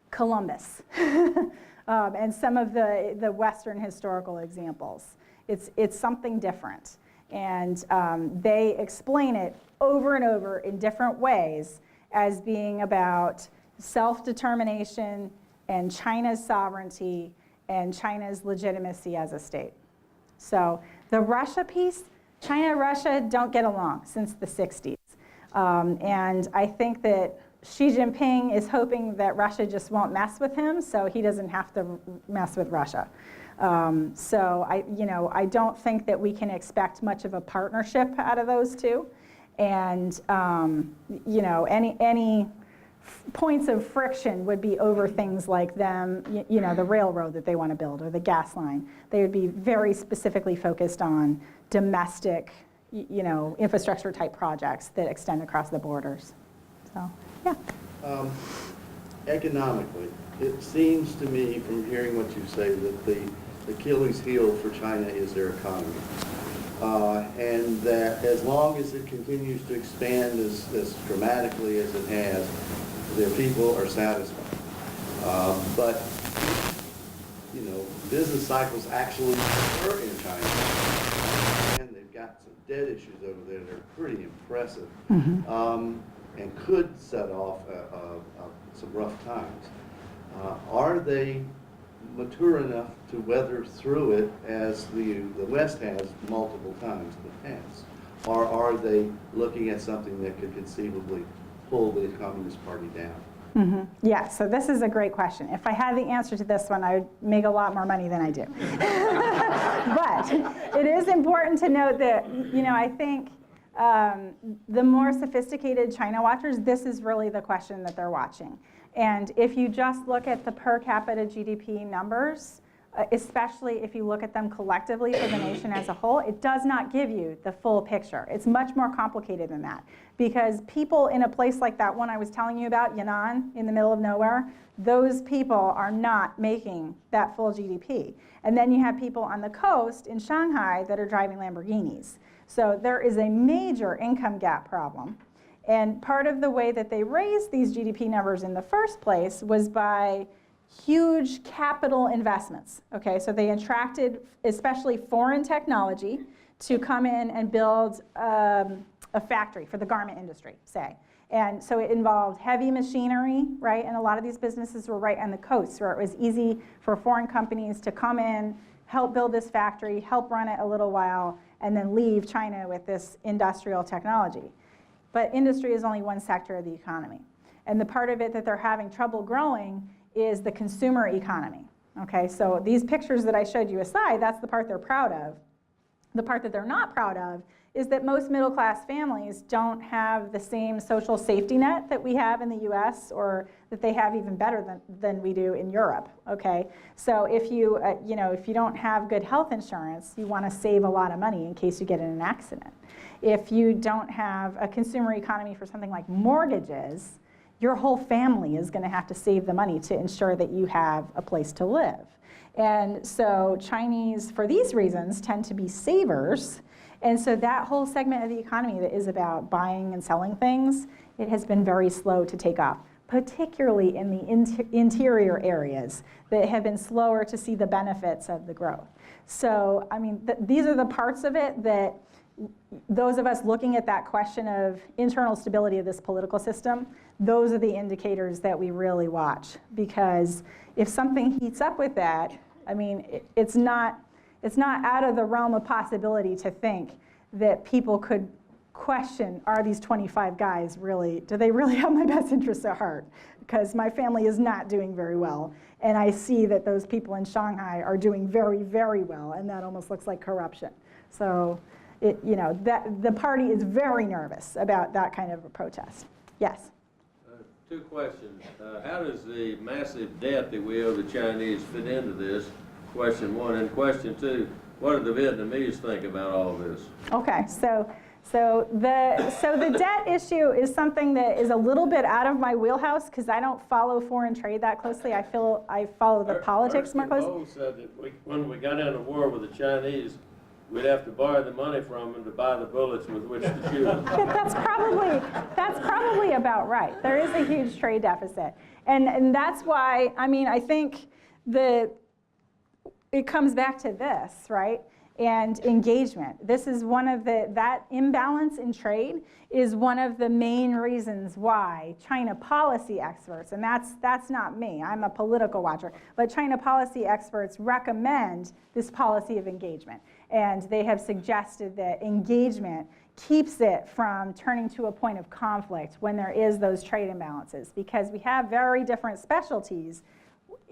Columbus and some of the Western historical examples. It's something different. And they explain it over and over in different ways as being about self-determination and China's sovereignty and China's legitimacy as a state. So the Russia piece, China and Russia don't get along since the 60s. And I think that Xi Jinping is hoping that Russia just won't mess with him, so he doesn't have to mess with Russia. So I don't think that we can expect much of a partnership out of those two. And any points of friction would be over things like them, the railroad that they want to build or the gas line. They would be very specifically focused on domestic, infrastructure type projects that extend across the borders. So, yeah. Economically, it seems to me from hearing what you say that the Achilles heel for China is their economy. And that as long as it continues to expand as dramatically as it has, their people are satisfied. But business cycles actually occur in China. And they've got some debt issues over there that are pretty impressive. Mm-hmm. And could set off some rough times. Are they mature enough to weather through it as the West has multiple times in the past? Or are they looking at something that could conceivably pull the Communist Party down? Mm-hmm. Yeah, so this is a great question. If I had the answer to this one, I would make a lot more money than I do. But it is important to note that, I think the more sophisticated China watchers, this is really the question that they're watching. And if you just look at the per capita GDP numbers, especially if you look at them collectively for the nation as a whole, it does not give you the full picture. It's much more complicated than that. Because people in a place like that one I was telling you about, Yan'an, in the middle of nowhere, those people are not making that full GDP. And then you have people on the coast in Shanghai that are driving Lamborghinis. So there is a major income gap problem. And part of the way that they raised these GDP numbers in the first place was by huge capital investments. Okay, so they attracted especially foreign technology to come in and build a factory for the garment industry, say. And so it involved heavy machinery, right? And a lot of these businesses were right on the coast where it was easy for foreign companies to come in, help build this factory, help run it a little while, and then leave China with this industrial technology. But industry is only one sector of the economy. And the part of it that they're having trouble growing is the consumer economy. Okay, so these pictures that I showed you aside, that's the part they're proud of. The part that they're not proud of is that most middle-class families don't have the same social safety net that we have in the US, or that they have even better than we do in Europe, okay? So if you, if you don't have good health insurance, you want to save a lot of money in case you get in an accident. If you don't have a consumer economy for something like mortgages, your whole family is going to have to save the money to ensure that you have a place to live. And so Chinese, for these reasons, tend to be savers. And so that whole segment of the economy that is about buying and selling things, it has been very slow to take off, particularly in the interior areas that have been slower to see the benefits of the growth. So, I mean, these are the parts of it that those of us looking at that question of internal stability of this political system, those are the indicators that we really watch. Because if something heats up with that, I mean, it's not out of the realm of possibility to think that people could question, are these 25 guys really, do they really have my best interests at heart? Because my family is not doing very well. And I see that those people in Shanghai are doing very, very well. And that almost looks like corruption. So, the party is very nervous about that kind of a protest. Yes? Two questions. How does the massive debt that we owe the Chinese fit into this? Question one. And question two, what do the Vietnamese think about all this? Okay, so the debt issue is something that is a little bit out of my wheelhouse because I don't follow foreign trade that closely. I follow the politics more closely. Erskine Bowles said that when we got into war with the Chinese, we'd have to borrow the money from them to buy the bullets with which to shoot them. That's probably about right. There is a huge trade deficit. And that's why, I mean, I think it comes back to this, right? And engagement. This is one of that imbalance in trade is one of the main reasons why China policy experts, and that's not me, I'm a political watcher, but China policy experts recommend this policy of engagement. And they have suggested that engagement keeps it from turning to a point of conflict when there is those trade imbalances, because we have very different specialties.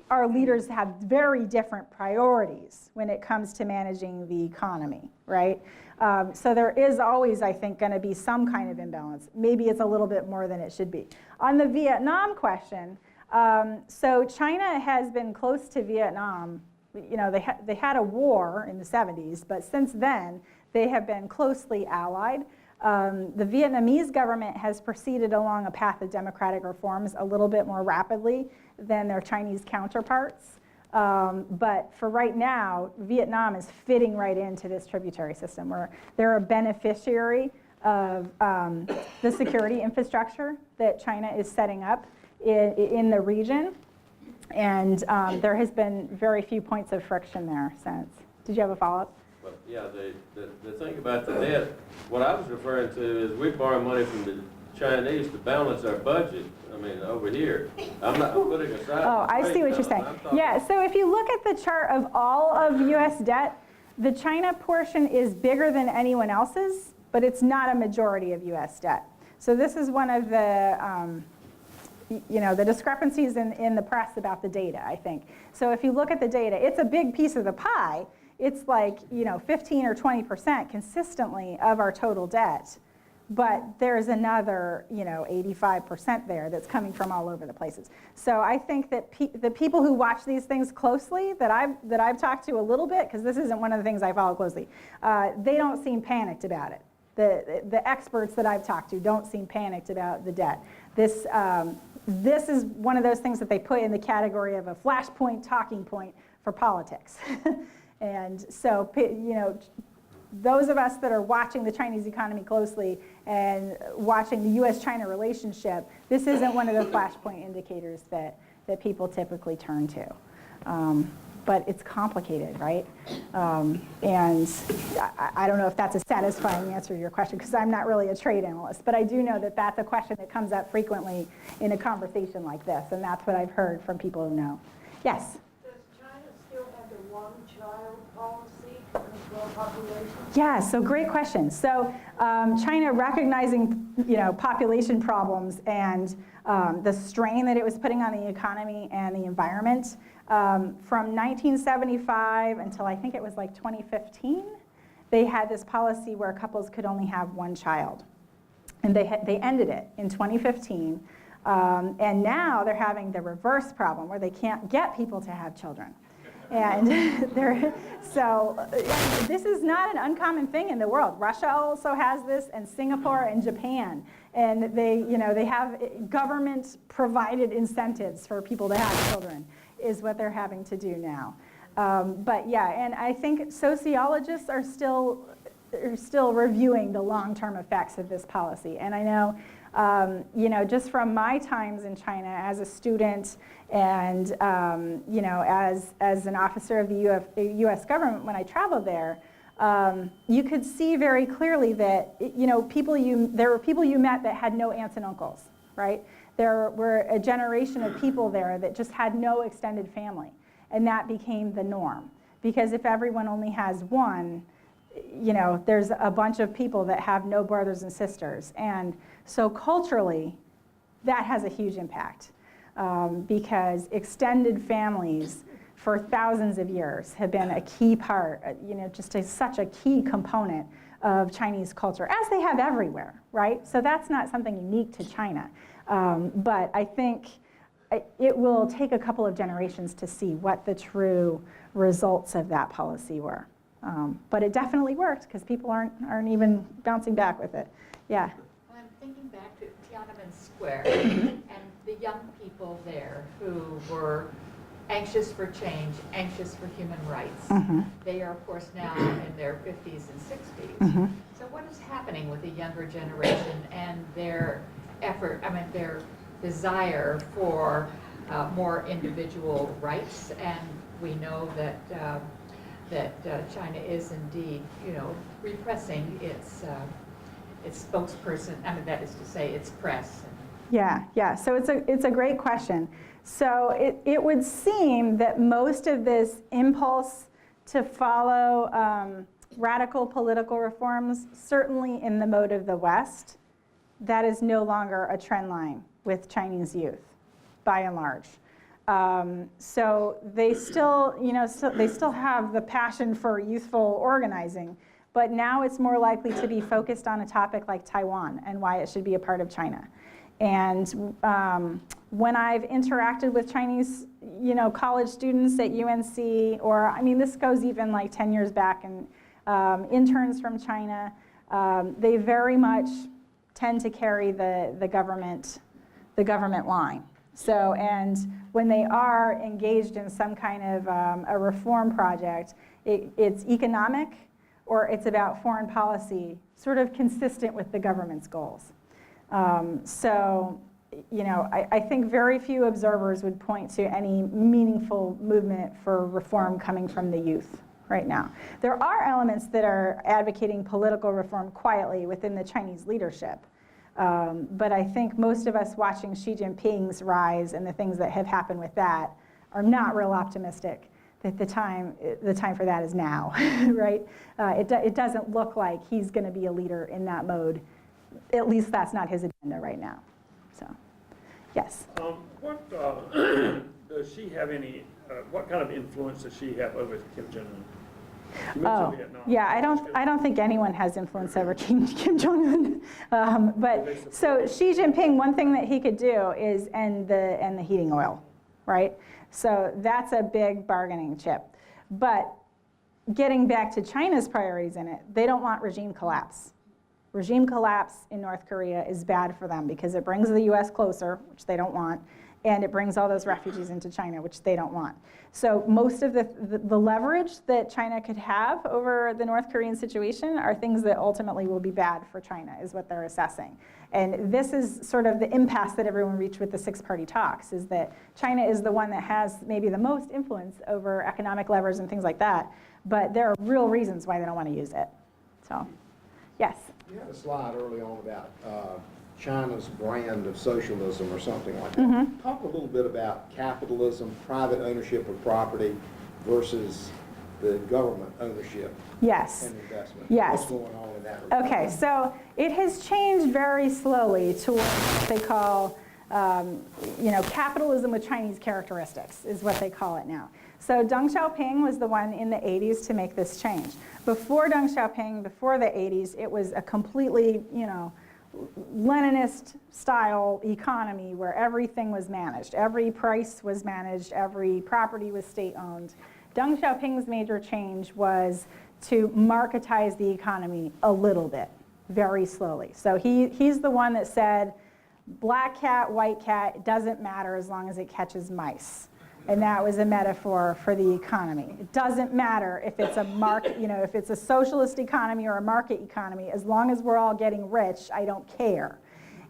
Our leaders have very different priorities when it comes to managing the economy, right? So there is always, I think, going to be some kind of imbalance. Maybe it's a little bit more than it should be. On the Vietnam question, so China has been close to Vietnam. You know, they had a war in the 70s, but since then, they have been closely allied. The Vietnamese government has proceeded along a path of democratic reforms a little bit more rapidly than their Chinese counterparts. But for right now, Vietnam is fitting right into this tributary system where they're a beneficiary of the security infrastructure that China is setting up in the region. And there has been very few points of friction there since. Did you have a follow-up? Well, yeah, the thing about the debt, what I was referring to is we borrow money from the Chinese to balance our budget. I mean, over here. I'm not putting aside. Oh, I see what you're saying. Yeah, so if you look at the chart of all of U.S. debt, the China portion is bigger than anyone else's, but it's not a majority of U.S. debt. So this is one of the, the discrepancies in the press about the data, I think. So if you look at the data, it's a big piece of the pie. It's like, 15 or 20% consistently of our total debt. But there's another, 85% there that's coming from all over the places. So I think that the people who watch these things closely, that I've talked to a little bit, because this isn't one of the things I follow closely, they don't seem panicked about it. The experts that I've talked to don't seem panicked about the debt. This is one of those things that they put in the category of a flashpoint talking point for politics. And so, those of us that are watching the Chinese economy closely and watching the US-China relationship, this isn't one of the flashpoint indicators that people typically turn to. But it's complicated, right? And I don't know if that's a satisfying answer to your question, because I'm not really a trade analyst, but I do know that that's a question that comes up frequently in a conversation like this, and that's what I've heard from people who know. Yes? Does China still have the one-child policy to control population? Yeah, so great question. So China recognizing, population problems and the strain that it was putting on the economy and the environment, from 1975 until I think it was like 2015, they had this policy where couples could only have one child. And they ended it in 2015. And now they're having the reverse problem where they can't get people to have children. And this is not an uncommon thing in the world. Russia also has this, and Singapore and Japan. And they have government-provided incentives for people to have children, is what they're having to do now. But yeah, and I think sociologists are still reviewing the long-term effects of this policy. And I know, just from my times in China as a student and, as an officer of the U.S. government when I traveled there, you could see very clearly that, there were people you met that had no aunts and uncles, right? There were a generation of people there that just had no extended family, and that became the norm. Because if everyone only has one, there's a bunch of people that have no brothers and sisters. And so culturally, that has a huge impact because extended families for thousands of years have been a key part, such a key component of Chinese culture, as they have everywhere, right? So that's not something unique to China. But I think it will take a couple of generations to see what the true results of that policy were. But it definitely worked because people aren't even bouncing back with it. Yeah. I'm thinking back to Tiananmen Square and the young people there who were anxious for change, anxious for human rights. Mm-hmm. They are, of course, now in their 50s and 60s. Mm-hmm. So what is happening with the younger generation and their their desire for more individual rights? And we know that China is indeed, repressing its spokesperson. That is to say, its press. Yeah. So it's a great question. So it would seem that most of this impulse to follow radical political reforms, certainly in the mode of the West, that is no longer a trend line with Chinese youth, by and large. So they still, they still have the passion for youthful organizing, but now it's more likely to be focused on a topic like Taiwan and why it should be a part of China. And when I've interacted with Chinese, college students at UNC, or this goes even like 10 years back, and interns from China, they very much tend to carry the government line. So, and when they are engaged in some kind of a reform project, it's economic or it's about foreign policy, sort of consistent with the government's goals. I think very few observers would point to any meaningful movement for reform coming from the youth right now. There are elements that are advocating political reform quietly within the Chinese leadership. But I think most of us watching Xi Jinping's rise and the things that have happened with that are not real optimistic that the time for that is now, right? It doesn't look like he's going to be a leader in that mode. At least that's not his agenda right now. So, yes. What does she have any? What kind of influence does she have over Kim Jong-un? Oh, yeah, I don't think anyone has influence over Kim Jong-un. But so Xi Jinping, one thing that he could do is end the heating oil, right? So that's a big bargaining chip. But getting back to China's priorities in it, they don't want regime collapse. Regime collapse in North Korea is bad for them because it brings the US closer, which they don't want, and it brings all those refugees into China, which they don't want. So most of the leverage that China could have over the North Korean situation are things that ultimately will be bad for China, is what they're assessing. And this is sort of the impasse that everyone reached with the six-party talks, is that China is the one that has maybe the most influence over economic levers and things like that, but there are real reasons why they don't want to use it. So, yes? You had a slide early on about China's brand of socialism or something like that. Mm-hmm. Talk a little bit about capitalism, private ownership of property versus the government ownership Yes. and investment. Yes. What's going on in that regard? Okay, so it has changed very slowly towards what they call capitalism with Chinese characteristics is what they call it now. So Deng Xiaoping was the one in the 80s to make this change. Before Deng Xiaoping, before the 80s, it was a completely, Leninist style economy where everything was managed. Every price was managed, every property was state owned. Deng Xiaoping's major change was to marketize the economy a little bit, very slowly. So he's the one that said, black cat, white cat, it doesn't matter as long as it catches mice. And that was a metaphor for the economy. It doesn't matter if it's a market, if it's a socialist economy or a market economy, as long as we're all getting rich, I don't care.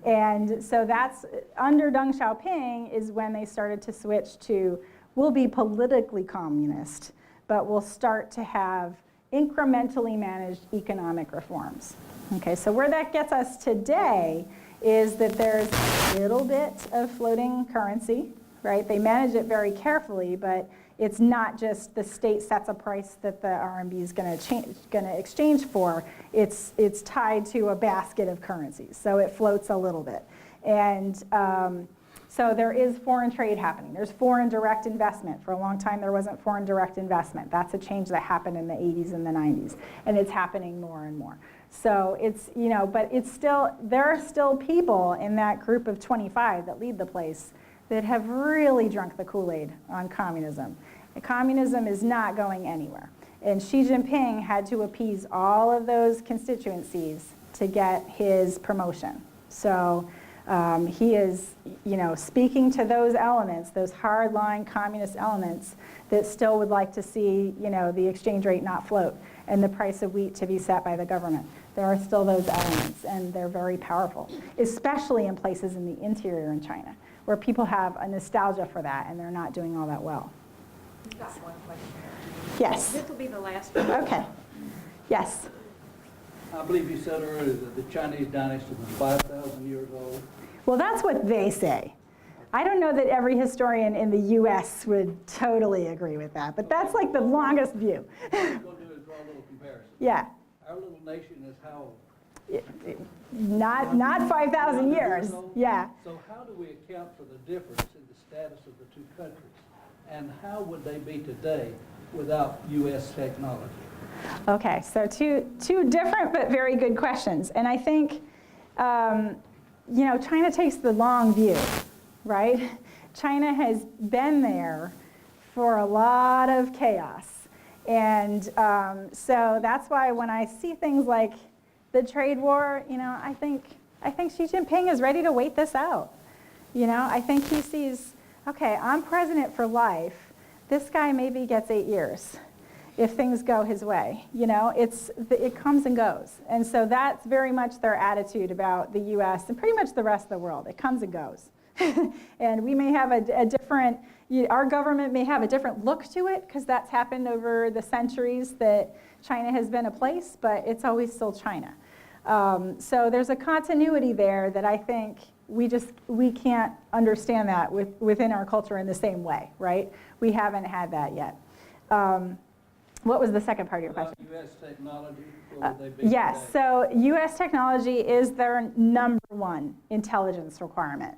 And so that's, under Deng Xiaoping is when they started to switch to, we'll be politically communist, but we'll start to have incrementally managed economic reforms. Okay, so where that gets us today is that there's a little bit of floating currency, right? They manage it very carefully, but it's not just the state sets a price that the RMB is going to exchange for. It's tied to a basket of currencies, so it floats a little bit. And so there is foreign trade happening. There's foreign direct investment. For a long time, there wasn't foreign direct investment. That's a change that happened in the 80s and the 90s, and it's happening more and more. So it's, but it's still, there are still people in that group of 25 that lead the place that have really drunk the Kool-Aid on communism. And communism is not going anywhere. And Xi Jinping had to appease all of those constituencies to get his promotion. So he is, speaking to those elements, those hard-line communist elements that still would like to see, the exchange rate not float and the price of wheat to be set by the government. There are still those elements, and they're very powerful, especially in places in the interior in China, where people have a nostalgia for that, and they're not doing all that well. We've got one question. Yes. This will be the last one. Okay. Yes. I believe you said earlier that the Chinese dynasty was 5,000 years old. Well, that's what they say. I don't know that every historian in the U.S. would totally agree with that, but that's like the longest view. What I'm going to do is draw a little comparison. Yeah. Our little nation is how old? Not 5,000 years. Yeah. So how do we account for the difference in the status of the two countries? And how would they be today without U.S. technology? Okay, so two different but very good questions. And I think, China takes the long view, right? China has been there for a lot of chaos. And so that's why when I see things like the trade war, I think Xi Jinping is ready to wait this out. I think he sees, okay, I'm president for life. This guy maybe gets 8 years if things go his way. It comes and goes. And so that's very much their attitude about the U.S. and pretty much the rest of the world. It comes and goes. And we may have a different, our government may have a different look to it because that's happened over the centuries that China has been a place, but it's always still China. So there's a continuity there that I think we can't understand that within our culture in the same way, right? We haven't had that yet. What was the second part of your question? U.S. technology, where would they be Yes, today? so U.S. technology is their number one intelligence requirement.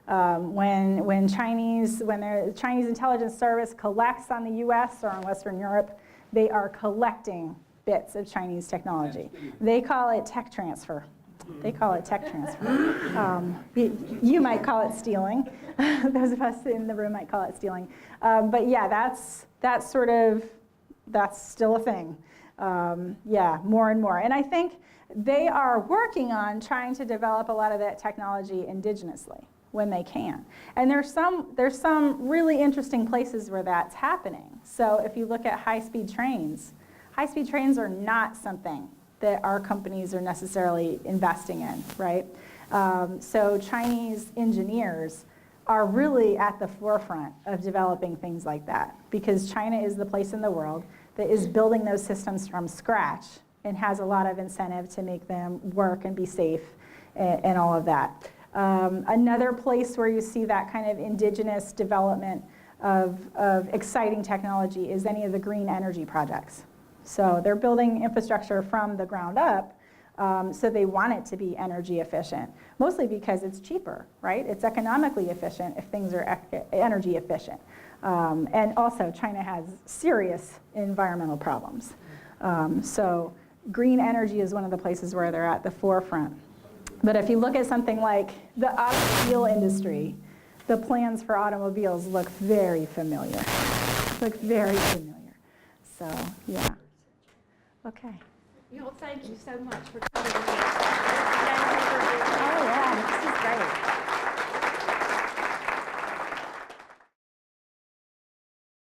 When the Chinese intelligence service collects on the U.S. or on Western Europe, they are collecting bits of Chinese technology. They call it tech transfer. They call it tech transfer. You might call it stealing. Those of us in the room might call it stealing. But yeah, that's still a thing. Yeah, more and more. And I think they are working on trying to develop a lot of that technology indigenously when they can. And there's some really interesting places where that's happening. So if you look at high-speed trains are not something that our companies are necessarily investing in, right? So Chinese engineers are really at the forefront of developing things like that because China is the place in the world that is building those systems from scratch and has a lot of incentive to make them work and be safe and all of that. Another place where you see that kind of indigenous development of exciting technology is any of the green energy projects. So they're building infrastructure from the ground up So they want it to be energy efficient, mostly because it's cheaper, right? It's economically efficient if things are energy efficient. And also, China has serious environmental problems. So green energy is one of the places where they're at the forefront. But if you look at something like the automobile industry, the plans for automobiles look very familiar. Look very familiar. So, yeah. Okay. Well, thank you so much for coming. Oh, yeah, this is great.